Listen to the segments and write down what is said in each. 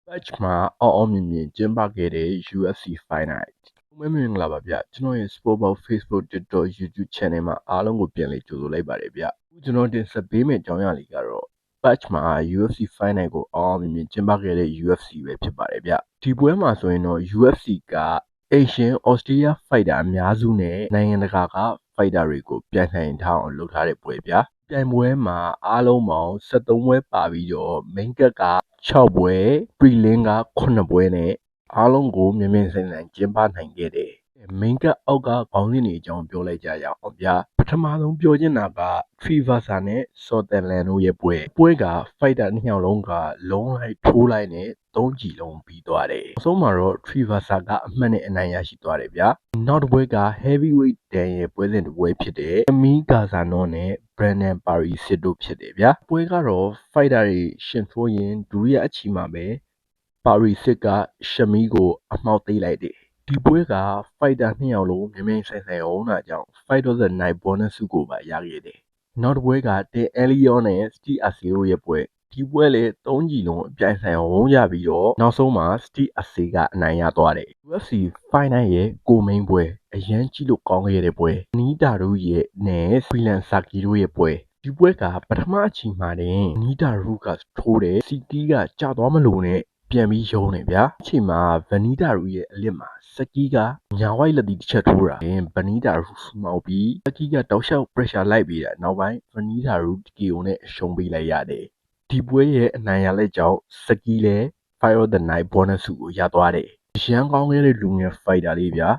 Batch မှာအောင်မြင်မြင်ကျင်းပခဲ့တဲ့ UFC Fight Night မင်္ဂလာပါဗျကျွန်တော်ရဲ့ Sportball Facebook TikTok YouTube Channel မှာအားလုံးကိုပြန်လည်ကြိုဆိုလိုက်ပါတယ်ဗျအခုကျွန်တော်တင်ဆက်ပေးမယ့်အကြောင်းအရာလေးကတော့ Batch မှာ UFC Fight Night ကိုအောင်မြင်မြင်ကျင်းပခဲ့တဲ့ UFC ပဲဖြစ်ပါတယ်ဗျဒီပွဲမှာဆိုရင်တော့ UFC က Asian Australia Fighter အများစုနဲ့နိုင်ငံတကာက Fighter တွေကိုပြန်လှန်ထားအောင်လုပ်ထားတဲ့ပွဲဗျပြိုင်ပွဲမှာအားလုံးပေါင်း73ပွဲပါပြီးတော့ Main Card က6ပွဲ Prelim က9ပွဲနဲ့အားလုံးကိုမြင်မြင်ဆိုင်ဆိုင်ကျင်းပနိုင်ခဲ့တယ် Main Card အောက်ကခေါင်းစဉ်တွေအကြောင်းပြောလိုက်ကြရအောင်ဗျပထမဆုံးပြောချင်တာက Trivasa နဲ့ Sutherland တို့ရဲ့ပွဲက Fighter နှစ်ယောက်လုံးကလုံးလိုက်ထိုးလိုက်နဲ့3ကြည်လုံးပြီးသွားတယ်အဆုံးမှာတော့ Trivasa ကအမှတ်နဲ့အနိုင်ရရှိသွားတယ်ဗျနောက်တစ်ပွဲက Heavyweight တန်ရဲ့ပွဲစဉ်တစ်ပွဲဖြစ်တဲ့ Amir Gazanov နဲ့ Brandon Parissit တို့ဖြစ်တယ်ဗျပွဲကတော့ Fighter တွေရှင်ထိုးရင်ဒုတိယအချီမှာပဲ Parissit က Shamil ကိုအမှောက်သိမ်းလိုက်တယ်ဒီပွဲက Fighter နှစ်ယောက်လုံးမြင်မြင်ဆိုင်ဆိုင်အောင်တာကြောင့် Fight of the Night bonus ဆုကိုပါရခဲ့တယ်နောက်တစ်ပွဲက Dan Elliot နဲ့ Steve Aoki တို့ရဲ့ပွဲဒီပွဲလည်း3ကြည်လုံးအပြိုင်ဆိုင်အောင်ရပြီးတော့နောက်ဆုံးမှာ Steve Aoki ကအနိုင်ရသွားတယ် UFC Fight Night ရဲ့ကိုမိန်ပွဲအရန်ကြည့်လို့ကောင်းခဲ့တဲ့ပွဲ Anita တို့ရဲ့နဲ့ Freeland Saki တို့ရဲ့ပွဲဒီပွဲကပထမအချီမှာတင် Anita တို့ကထိုးတယ် Saki ကကြာသွားမလို့နဲ့ပြန်ပြီးရုံးတယ်ဗျာအချိန်မှာ Vanita တို့ရဲ့အလစ်မှာ Saki ကညာဝိုက်လက်တီတစ်ချက်ထိုးတာ Vanita တို့စမောက်ပြီး Saki ကတောက်လျှောက် pressure လိုက်ပြီးတာနောက်ပိုင်း Vanita တို့ KO နဲ့ရှုံးပေးလိုက်ရတယ်ဒီပွဲရဲ့အနိုင်ရလက်ကြောင့် Saki လည်း Fight of the Night bonus ဆုကိုရသွားတယ်ရန်ကောင်းခဲ့တဲ့လူငယ် Fighter လေးဗျာ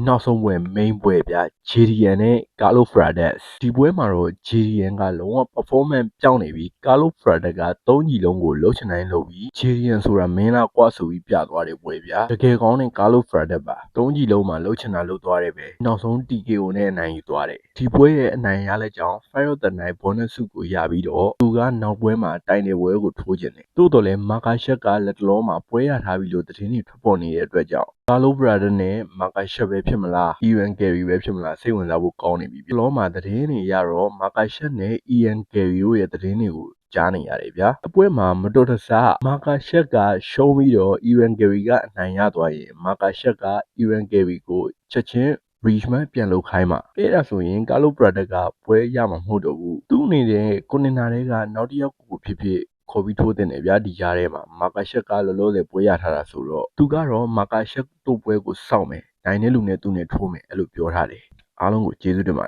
နောက်ဆုံးပွဲ main ပွဲဗျာ JDN နဲ့ Carlos Pradas ဒီပွဲမှာတော့ JDN ကလုံးဝ performance ပြောင်းနေပြီး Carlos Pradas က3ကြည်လုံးကိုလှုပ်ချင်တိုင်းလုပ်ပြီး JDN ဆိုတာမင်းလားကွာဆိုပြီးပြသွားတဲ့ပွဲဗျာတကယ်ကောင်းတဲ့ Carlos Pradas ပါ3ကြည်လုံးမှာလှုပ်ချင်တာလှုပ်သွားတယ်ပဲနောက်ဆုံး TKO နဲ့အနိုင်ယူသွားတယ်ဒီပွဲရဲ့အနိုင်ရလက်ကြောင့် Fight of the Night bonus ဆုကိုရပြီးတော့သူကနောက်ပွဲမှာတိုင်တဲ့ပွဲကိုထိုးချင်တယ်တိုးတော်လဲ Makhachev ကလက်တလုံးမှာပွဲရထားပြီလို့သတင်းတွေထွက်ပေါ်နေတဲ့အတွက်ကြောင့် Carlos Pradas နဲ့ Makhachev ပဲဖြစ်မလား Ian Garry ပဲဖြစ်မလားစိတ်ဝင်စားဖို့ကောင်းနေပြီပြလောမှာသတင်းတွေရတော့ Makhachev နဲ့ Ian Garry တို့ရဲ့သတင်းတွေကိုကြားနေရတယ်ဗျာအပွဲမှာမတော်တဆ Makhachev ကရှုံးပြီးတော့ Ian Garry ကအနိုင်ရသွားရင် Makhachev က Ian Garry ကိုချက်ချင်း rematch ပြန်လုပ်ခိုင်းမှာအဲ့ဒါဆိုရင် Carlos Pradas ကပွဲရမှာမဟုတ်တော့ဘူးသူ့အနေနဲ့ကိုနင်နာတွေကနောက်တစ်ယောက်ကိုဖြစ်ဖြစ်ခေါ်ပြီးထိုးတင်တယ်ဗျာဒီကြားထဲမှာ Makhachev ကလောလောဆယ်ပွဲရထားတာဆိုတော့သူကတော့ Makhachev တို့ပွဲကိုစောင့်မယ်နိုင်တဲ့လူနဲ့သူနဲ့ထိုးမယ်အဲ့လိုပြောထားတယ်အားလုံးကိုကျေးဇူးတင်ပါ